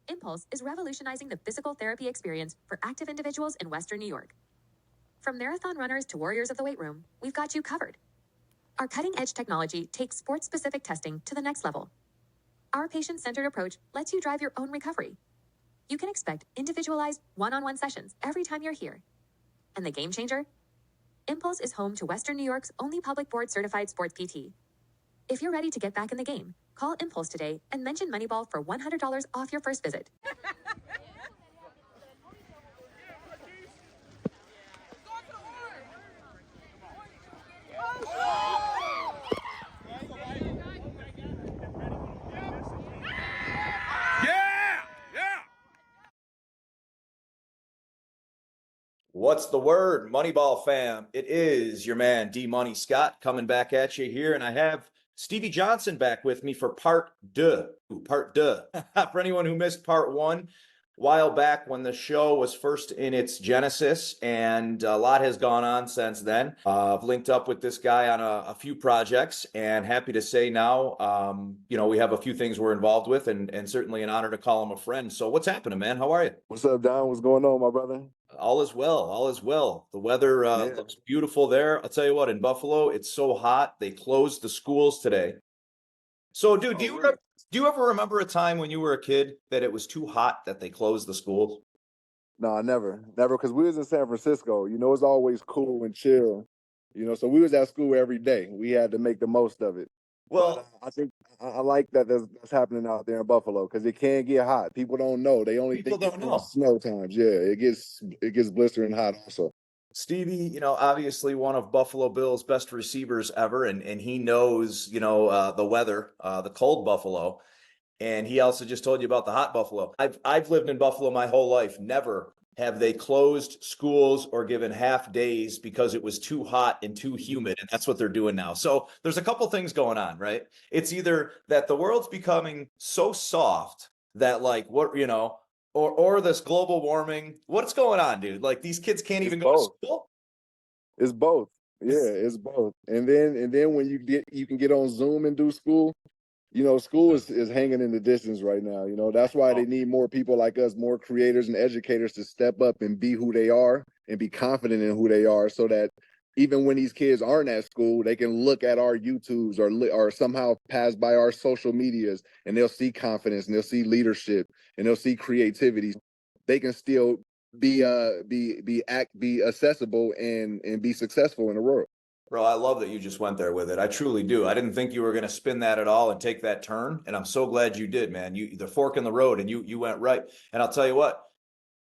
Impulse is revolutionizing the physical therapy experience for active individuals in Western New York. From marathon runners to warriors of the weight room, we've got you covered. Our cutting-edge technology takes sports-specific testing to the next level. Our patient-centered approach lets you drive your own recovery. You can expect individualized one-on-one sessions every time you're here. And the game changer? Impulse is home to Western New York's only public board-certified sports PT. If you're ready to get back in the game, call Impulse today and mention Moneyball for $100 off your first visit. What's the word, Moneyball fam? It is your man, D Money Scott, coming back at you here, and I have Stevie Johnson back with me for part deux. For anyone who missed part one, a while back when the show was first in its genesis, and a lot has gone on since then. I've linked up with this guy on a few projects, and happy to say now, we have a few things we're involved with, and certainly an honor to call him a friend. So what's happening, man? How are you? What's up, Don? What's going on, my brother? All is well. All is well. The weather looks beautiful there. I'll tell you what, in Buffalo, it's so hot. They closed the schools today. So, dude, do you ever remember a time when you were a kid that it was too hot that they closed the schools? No, never, because we was in San Francisco. It's always cool and chill. So we was at school every day. We had to make the most of it. Well, I think I like that that's happening out there in Buffalo because it can get hot. People don't know. They only think it's snow times. Yeah, it gets blistering hot also. Stevie, obviously one of Buffalo Bills' best receivers ever, and he knows, the weather, the cold Buffalo, and he also just told you about the hot Buffalo. I've lived in Buffalo my whole life. Never have they closed schools or given half days because it was too hot and too humid, and that's what they're doing now. So there's a couple things going on, right? It's either that the world's becoming so soft that or this global warming. What's going on, dude? Like these kids can't even go to school? It's both. Yeah, it's both. And then when you can get on Zoom and do school, school is hanging in the distance right now. That's why they need more people like us, more creators and educators to step up and be who they are and be confident in who they are so that even when these kids aren't at school, they can look at our YouTubes or somehow pass by our social medias and they'll see confidence and they'll see leadership and they'll see creativity. They can still be accessible and be successful in the world. Bro, I love that you just went there with it. I truly do. I didn't think you were going to spin that at all and take that turn. And I'm so glad you did, man. The fork in the road and you went right. And I'll tell you what,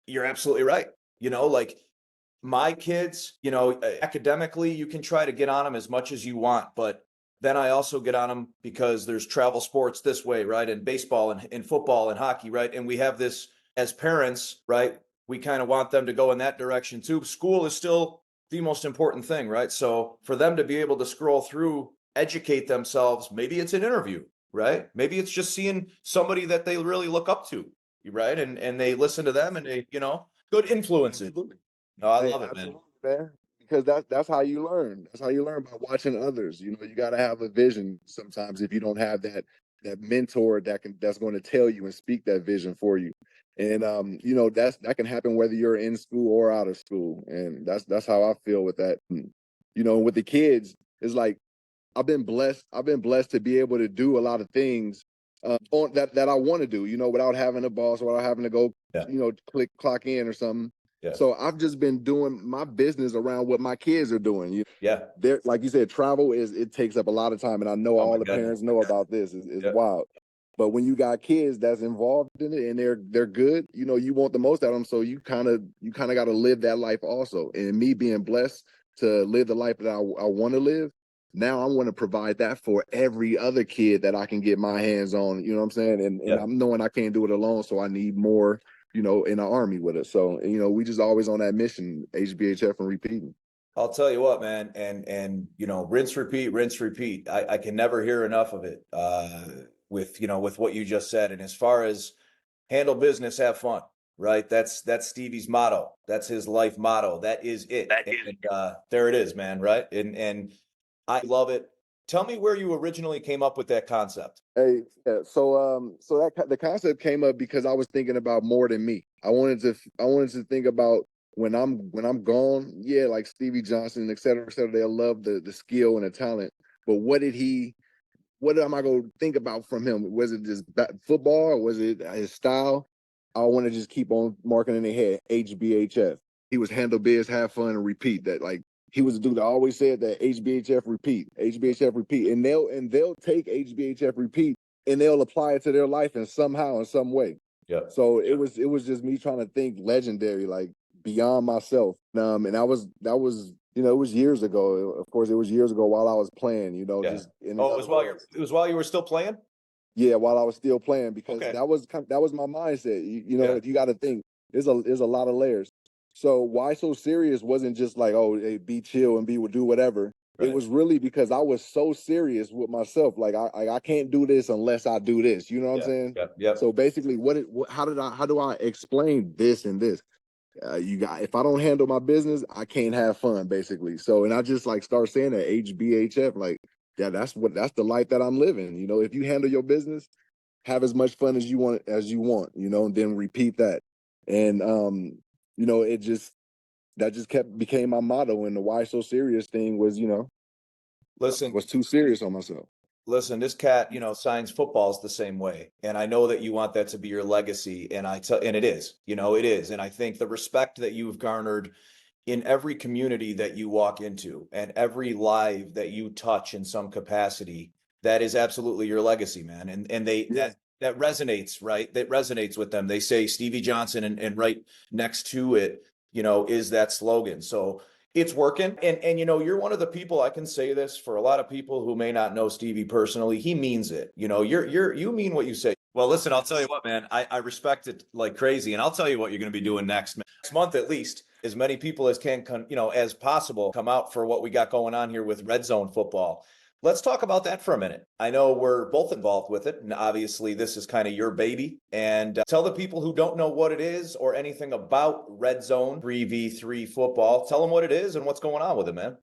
you're absolutely right. Like my kids, academically, you can try to get on them as much as you want. But then I also get on them because there's travel sports this way, right? And baseball and football and hockey, right? And we have this as parents, right? We kind of want them to go in that direction too. School is still the most important thing, right? So for them to be able to scroll through, educate themselves, maybe it's an interview, right? Maybe it's just seeing somebody that they really look up to, right? And they listen to them and they, good influences. No, I love it, man. Because that's how you learn. That's how you learn by watching others. You got to have a vision sometimes if you don't have that mentor that's going to tell you and speak that vision for you. And that can happen whether you're in school or out of school. And that's how I feel with that. With the kids, it's like I've been blessed to be able to do a lot of things that I want to do, without having a boss, without having to go, clock in or something. Yeah. So I've just been doing my business around what my kids are doing. They're, like you said, travel it takes up a lot of time, and I know all the parents know about this. It's wild. But when you got kids that's involved in it and they're good, you want the most out of them. So you kind of got to live that life also. And me being blessed to live the life that I want to live, now I want to provide that for every other kid that I can get my hands on. You know what I'm saying? And I'm knowing I can't do it alone, so I need more, in the Army with us. So, we just always on that mission, HBHF and repeating. I'll tell you what, man, and rinse, repeat. I can never hear enough of it with what you just said. And as far as handle business, have fun, right? That's Stevie's motto. That's his life motto. That is it. There it is, man, right? And I love it Tell me where you originally came up with that concept. Hey, yeah, so the concept came up because I was thinking about more than me. I wanted to think about when I'm gone. Yeah, like Stevie Johnson, et cetera, et cetera. They'll love the skill and the talent, but what am I going to think about from him? Was it just football, or was it his style? I want to just keep on marking in their head HBHF. He was handle biz, have fun, and repeat. That, like, he was a dude that always said that HBHF HBHF repeat, and they'll take HBHF repeat and they'll apply it to their life in somehow, in some way. Yeah. So it was just me trying to think legendary, like beyond myself. And that was it was years ago. Of course, it was years ago while I was playing. Yeah. Just it was while you were still playing. yeah, while I was still playing, because Okay. that was my mindset. Yeah. You got to think there's a lot of layers. So why so serious wasn't just like, oh, hey, be chill and do whatever. Right. It was really because I was so serious with myself. Like I can't do this unless I do this. You know what I'm saying? Yeah. So basically, how do I explain this and this? If I don't handle my business, I can't have fun, basically. So, and I just like start saying that HBHF, like, yeah, that's the life that I'm living. If you handle your business, have as much fun as you want, and then repeat that. And that just became my motto. And the why so serious thing was, Listen, was too serious on myself. Listen, this cat, signs footballs the same way. And I know that you want that to be your legacy. And and it is, it is. And I think the respect that you've garnered in every community that you walk into and every live that you touch in some capacity, that is absolutely your legacy, man. And that resonates, right? That resonates with them. They say Stevie Johnson, and right next to it, is that slogan. So it's working. And you're one of the people, I can say this for a lot of people who may not know Stevie personally. He means it. You mean what you say. Well, listen, I'll tell you what, man, I respect it like crazy. And I'll tell you what you're going to be doing next month, at least. As many people as can, as possible, come out for what we got going on here with Red Zone football. Let's talk about that for a minute. I know we're both involved with it, and obviously this is kind of your baby. And tell the people who don't know what it is or anything about Red Zone 3v3 football, tell them what it is and what's going on with it, man.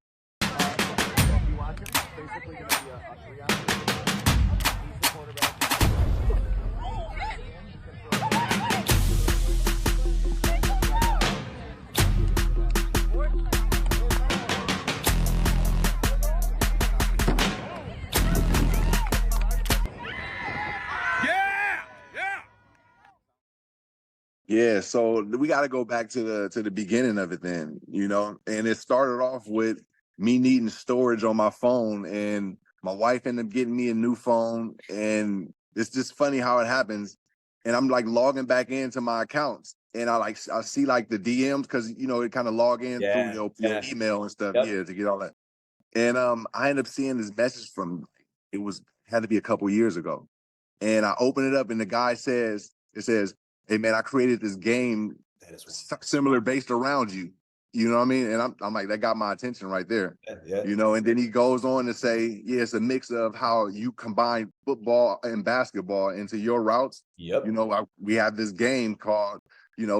Yeah, so we got to go back to the beginning of it then, and it started off with me needing storage on my phone, and my wife ended up getting me a new phone, and it's just funny how it happens. And I'm like logging back into my accounts, and I see like the DMs, because it kind of log in through your email and stuff, to get all that. And I ended up seeing this message from, had to be a couple years ago, and I open it up, and the guy says, hey man, I created this game that is similar based around you. You know what I mean? And I'm like, that got my attention right there. Yeah. And then he goes on to say, yeah, it's a mix of how you combine football and basketball into your routes. Yep. We have this game called,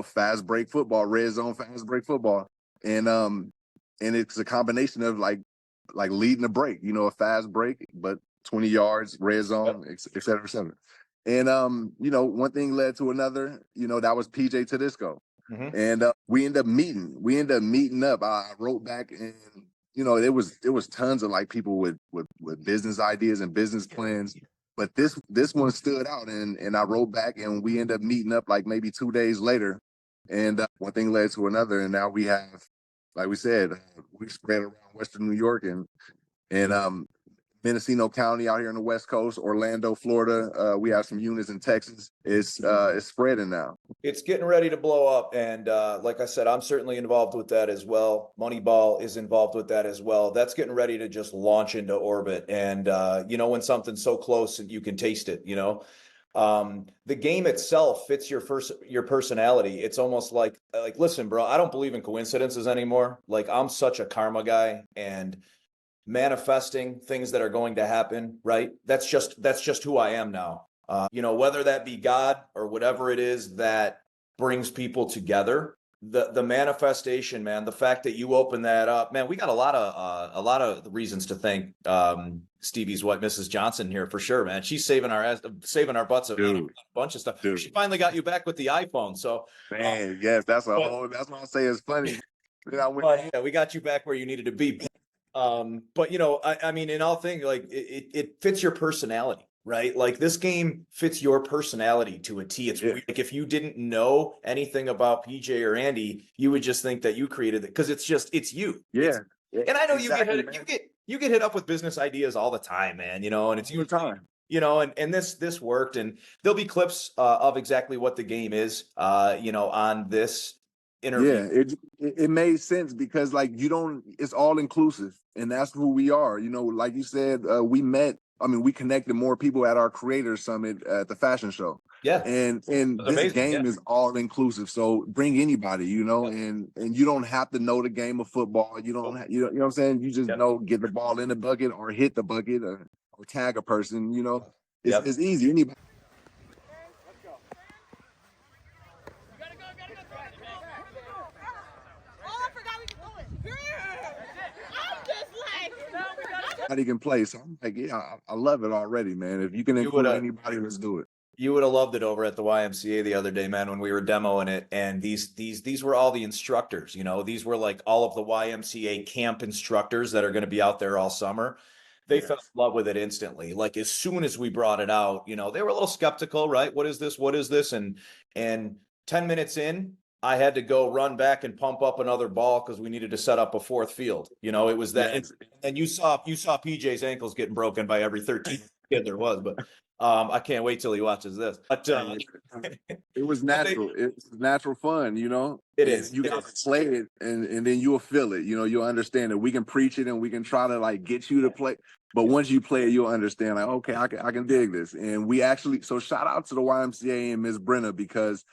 fast break football, red zone fast break football. And it's a combination of like leading a break, a fast break, but 20 yards, red zone, et cetera, et cetera. And, one thing led to another, that was PJ Tedisco. Mm-hmm. And we ended up meeting up. I wrote back, and, it was tons of like people with business ideas and business plans. But this one stood out, and I wrote back, and we ended up meeting up like maybe 2 days later. And one thing led to another. And now we have, like we said, we spread around Western New York and Mendocino County out here on the West Coast, Orlando, Florida. We have some units in Texas. It's spreading now. It's getting ready to blow up. And like I said, I'm certainly involved with that as well. Moneyball is involved with that as well. That's getting ready to just launch into orbit. And, when something's so close and you can taste it, the game itself fits your personality. It's almost like, listen, bro, I don't believe in coincidences anymore. Like, I'm such a karma guy, and manifesting things that are going to happen, right? That's just who I am now. Whether that be God or whatever it is that brings people together, the manifestation, man, the fact that you opened that up, man, we got a lot of reasons to thank Stevie's wife, Mrs. Johnson, here for sure, man. She's saving our butts a bunch of stuff. Dude. She finally got you back with the iPhone, so Man, yes, that's but- that's what I say is funny. yeah, we got you back where you needed to be. But you know, I mean, in all things, like it fits your personality, right? Like this game fits your personality to a T. It's weird. Like if you didn't know anything about PJ or Andy, you would just think that you created it because it's you. Yeah. And I know Exactly, you get hit up with business ideas all the time, man. You know, and it's all the time. you know, and this worked, and there'll be clips of exactly what the game is, you know, on this interview. Yeah, it made sense because like it's all inclusive, and that's who we are. You know, like you said, we connected more people at our Creator Summit at the fashion show. Yeah. And this amazing, game yeah. is all inclusive. So bring anybody, you know, and you don't have to know the game of football. You don't, you know what I'm saying? You just know, get the ball in the bucket or hit the bucket or tag a person, you know. It's easy. Anybody. Anybody can play. So I'm like, yeah, I love it already, man. If you can include anybody, let's do it. You would have loved it over at the YMCA the other day, man, when we were demoing it. And these were all the instructors, you know, these were like all of the YMCA camp instructors that are going to be out there all summer. They fell in love with it instantly. Like as soon as we brought it out, you know, they were a little skeptical, right? What is this? What is this? And 10 minutes in, I had to go run back and pump up another ball because we needed to set up a fourth field. You know, it was that. And you saw PJ's ankles getting broken by every 13 kid there was, but I can't wait till he watches this. But it was natural. It's natural fun, you know. It is. You got to play it, and then you'll feel it. You know, you'll understand it. We can preach it, and we can try to like get you to play. But once you play it, you'll understand. Like, okay, I can dig this. And we actually. So shout out to the YMCA and Miss Brenna because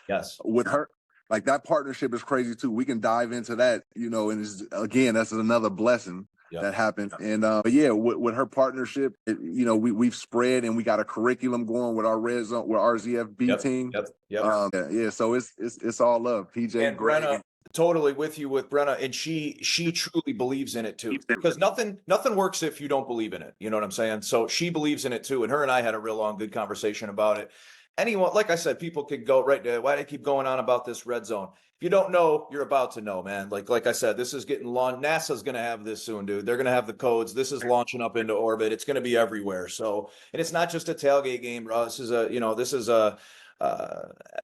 with her. Like that partnership is crazy too. We can dive into that, you know, and again, that's another blessing that happened. And but yeah, with her partnership, you know, we've spread and we got a curriculum going with our REDZONE, with our ZFB team. Yeah, so it's all love. PJ and Brenna, totally with you with Brenna, and she truly believes in it too. Because nothing works if you don't believe in it. You know what I'm saying? So she believes in it too, and her and I had a real long, good conversation about it. Anyone, like I said, people could go right there. Why do I keep going on about this REDZONE? If you don't know, you're about to know, man. Like I said, this is getting launched. NASA's going to have this soon, dude. They're going to have the codes. This is launching up into orbit. It's going to be everywhere. So, and it's not just a tailgate game, bro. This is a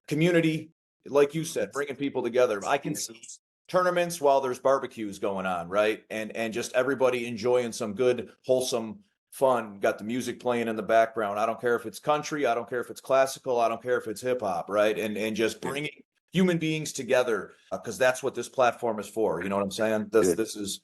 community, like you said, bringing people together. I can see tournaments while there's barbecues going on, right? And just everybody enjoying some good, wholesome fun. Got the music playing in the background. I don't care if it's country. I don't care if it's classical. I don't care if it's hip hop, right? And just bringing human beings together because that's what this platform is for. You know what I'm saying? This is.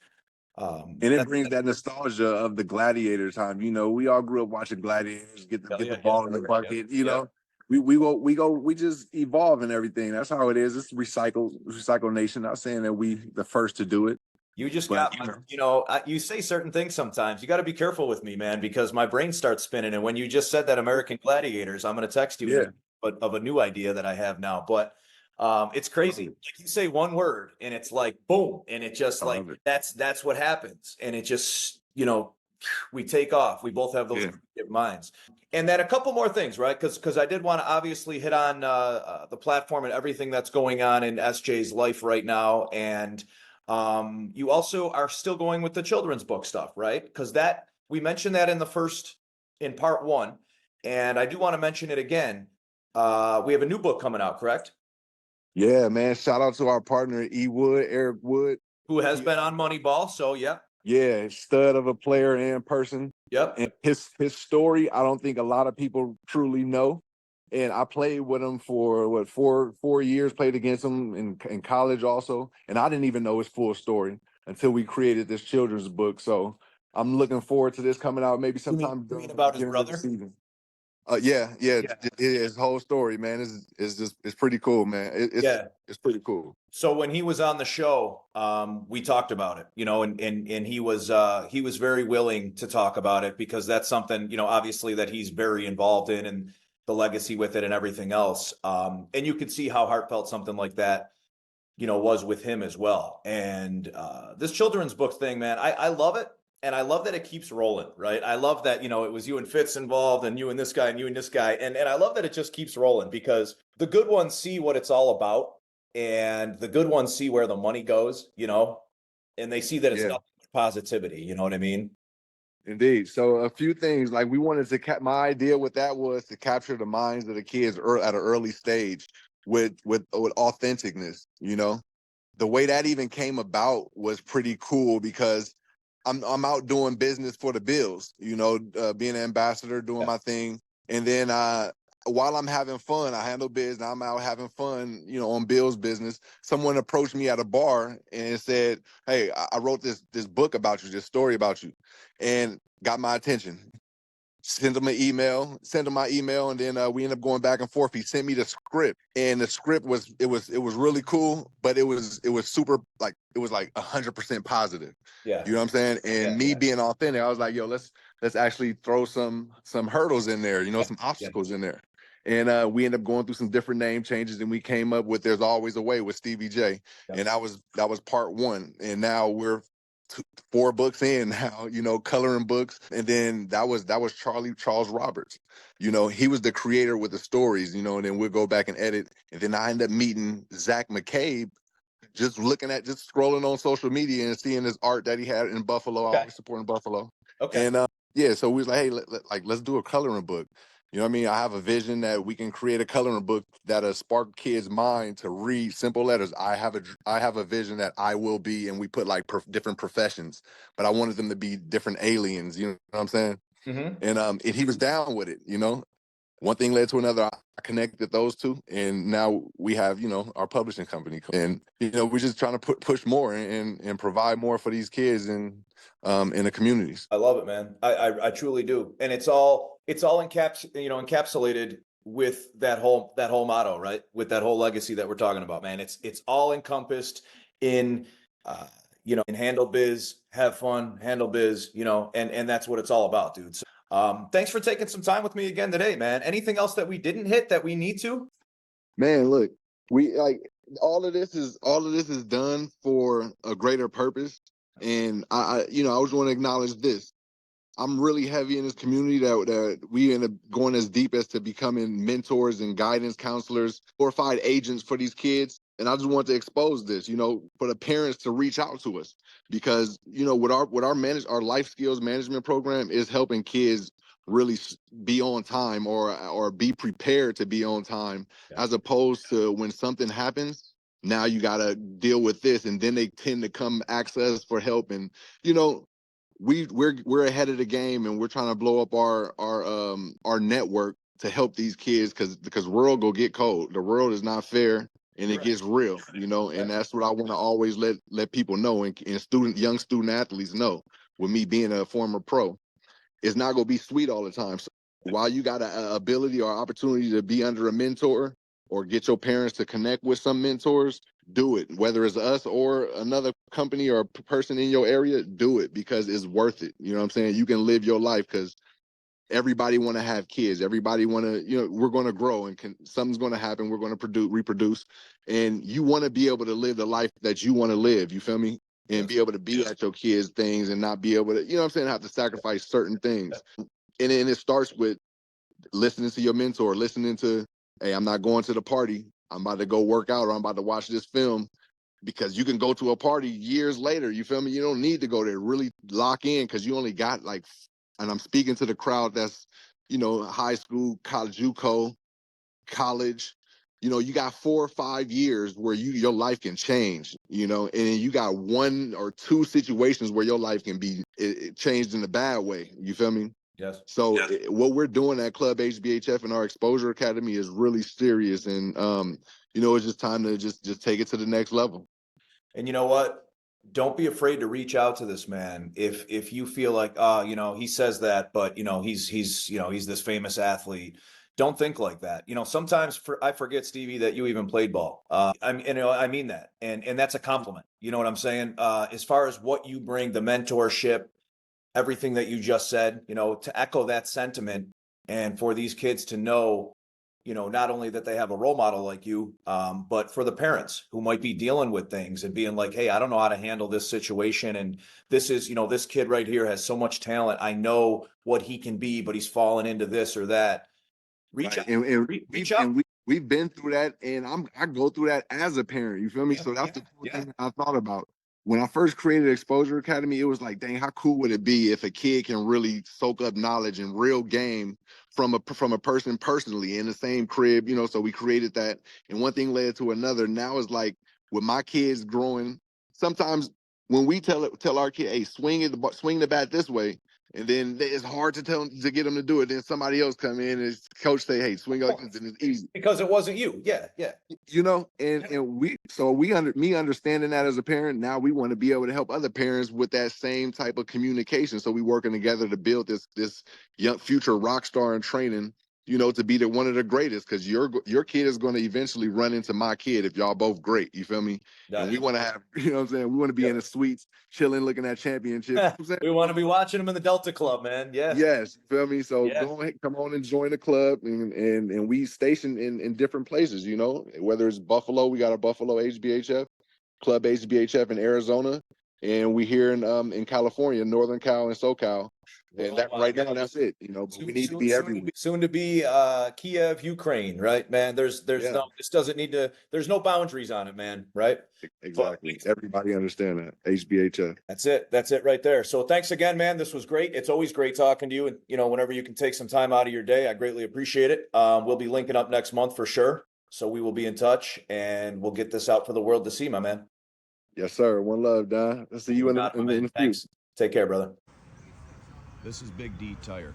And it brings that nostalgia of the gladiator time. You know, we all grew up watching gladiators get the ball in the bucket. You know, we just evolve and everything. That's how it is. It's recycle nation. Not saying that we the first to do it. You just you say certain things sometimes. You got to be careful with me, man, because my brain starts spinning. And when you just said that American Gladiators, I'm going to text you of a new idea that I have now. But it's crazy. You say one word and it's like, boom. And it just like, that's what happens. And it just, you know, we take off. We both have those minds. And then a couple more things, right? Because I did want to obviously hit on the platform and everything that's going on in SJ's life right now. And you also are still going with the children's book stuff, right? Because we mentioned that in part one, and I do want to mention it again. We have a new book coming out, correct? Yeah, man. Shout out to our partner, Eric Wood, who has been on Moneyball. So yeah, stud of a player and person. Yep. And his story, I don't think a lot of people truly know. And I played with him for 4 years, played against him in college also. And I didn't even know his full story until we created this children's book. So I'm looking forward to this coming out maybe sometime. You mean about his brother? Yeah. His whole story, man, it's pretty cool, man. It's pretty cool. So when he was on the show, we talked about it, you know, and he was very willing to talk about it because that's something, you know, obviously that he's very involved in and the legacy with it and everything else. And you could see how heartfelt something like that was with him as well. And this children's book thing, man, I love it. And I love that it keeps rolling, right? I love that, it was you and Fitz involved and you and this guy and you and this guy. And I love that it just keeps rolling because the good ones see what it's all about and the good ones see where the money goes, and they see that it's Yeah. nothing but positivity. You know what I mean? Indeed. So a few things like we wanted to my idea with that was to capture the minds of the kids at an early stage with authenticness. The way that even came about was pretty cool because I'm out doing business for the Bills, being an ambassador, doing my thing. And then while I'm having fun, I handle business, I'm out having fun, on Bills business. Someone approached me at a bar and said, "Hey, I wrote this book about you, this story about you," and got my attention. Send him my email, and then we ended up going back and forth. He sent me the script, and the script was really cool, but it was super, like, it was like 100% positive. Yeah. You know what I'm saying? And me being authentic, I was like, yo, let's actually throw some hurdles in there, some obstacles in there. And we ended up going through some different name changes, and we came up with "There's Always a Way" with Stevie J, and that was part one. And now we're 4 books in now, coloring books. And then that was Charles Roberts. He was the creator with the stories, and then we'll go back and edit. And then I end up meeting Zach McCabe, just scrolling on social media and seeing his art that he had in Buffalo. Okay. Always supporting Buffalo. Okay. And yeah, so we was like, hey, let's do a coloring book. You know what I mean? I have a vision that we can create a coloring book that'll spark kids' mind to read simple letters. I have a vision that I will be, and we put like different professions, but I wanted them to be different aliens. You know what I'm saying? Mm-hmm. And he was down with it. One thing led to another. I connected those two, and now we have our publishing company, and we're just trying to push more and provide more for these kids and in the communities. I love it, man. I truly do. And it's all encapsulated with that whole motto, right? With that whole legacy that we're talking about, man. It's all encompassed in in handle biz, have fun, handle biz, and that's what it's all about, dude. So, thanks for taking some time with me again today, man. Anything else that we didn't hit that we need to? Man, look, we like all of this is done for a greater purpose. And I just want to acknowledge this. I'm really heavy in this community that we end up going as deep as to becoming mentors and guidance counselors, glorified agents for these kids. And I just want to expose this, for the parents to reach out to us, because with our life skills management program is helping kids really be on time or be prepared to be on time, as opposed to when something happens. Now you got to deal with this, and then they tend to come access for help. And we're ahead of the game, and we're trying to blow up our network to help these kids, because world go get cold. The world is not fair, and it gets real, and that's what I want to always let people know, and young student athletes know. With me being a former pro, it's not going to be sweet all the time. So while you got an ability or opportunity to be under a mentor or get your parents to connect with some mentors, do it. Whether it's us or another company or a person in your area, do it, because it's worth it. You know what I'm saying? You can live your life, because everybody want to have kids. Everybody want to, we're going to grow, and something's going to happen. We're going to reproduce, and you want to be able to live the life that you want to live. You feel me? And be able to be at your kids' things and not be able to, what I'm saying, have to sacrifice certain things. And it starts with listening to your mentor, listening to, hey, I'm not going to the party. I'm about to go work out, or I'm about to watch this film. Because you can go to a party years later. You feel me? You don't need to go there. Really lock in, because you only got and I'm speaking to the crowd that's, high school, college, JUCO, college. You got 4 or 5 years where your life can change, and you got 1 or 2 situations where your life can be changed in a bad way. You feel me? Yes. So what we're doing at Club HBHF and our Exposure Academy is really serious, and it's just time to just take it to the next level. And you know what? Don't be afraid to reach out to this man if you feel like, he says that, but he's this famous athlete. Don't think like that. Sometimes I forget, Stevie, that you even played ball. I mean that, and that's a compliment. You know what I'm saying? As far as what you bring, the mentorship, everything that you just said, to echo that sentiment, and for these kids to know, you know, not only that they have a role model like you, but for the parents who might be dealing with things and being like, hey, I don't know how to handle this situation. And this is, you know, this kid right here has so much talent. I know what he can be, but he's fallen into this or that. Reach Right. out. Reach out. We've been through that, and I go through that as a parent. You feel me? Yeah, So that's the cool yeah. thing I thought about. When I first created Exposure Academy, it was like, dang, how cool would it be if a kid can really soak up knowledge and real game from a person personally in the same crib, you know? So we created that, and one thing led to another. Now it's like with my kids growing, sometimes when we tell our kid, hey, swing the bat this way, and then it's hard to get them to do it. Then somebody else come in and coach say, "Hey, swing like this," and it's easy. Because it wasn't you. Yeah, yeah. You know, me understanding that as a parent, now we want to be able to help other parents with that same type of communication. So we working together to build this young future rock star in training. You know, to be one of the greatest, because your kid is going to eventually run into my kid if y'all both great. You feel me? And we want to have, you know what I'm saying? We want to be in the suites, chilling, looking at championships. You know what I'm saying? We want to be watching them in the Delta Club, man. Yes. Yes, you feel me? So Yes. go ahead, come on and join the club, and we stationed in different places, you know, whether it's Buffalo, we got a Buffalo HBHF, Club HBHF in Arizona, and we here in California, Northern Cal and SoCal. And that right now, that's it, you know, but we need to be everywhere. Soon to be Kiev, Ukraine, right, man? There's Yeah. no, this doesn't need to, there's no boundaries on it, man, right? Exactly. Everybody understand that. HBHF. That's it right there. So thanks again, man. This was great. It's always great talking to you. And, you know, whenever you can take some time out of your day, I greatly appreciate it. We'll be linking up next month for sure. So we will be in touch and we'll get this out for the world to see, my man. Yes, sir. One love, Don. I'll see you in the future. Thanks. Take care, brother. This is Big D Tire.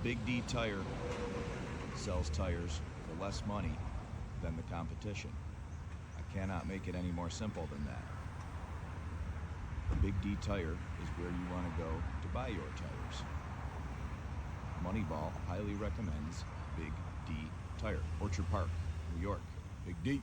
Big D Tire sells tires for less money than the competition. I cannot make it any more simple than that. Big D Tire is where you want to go to buy your tires. Moneyball highly recommends Big D Tire. Orchard Park, New York. Big D.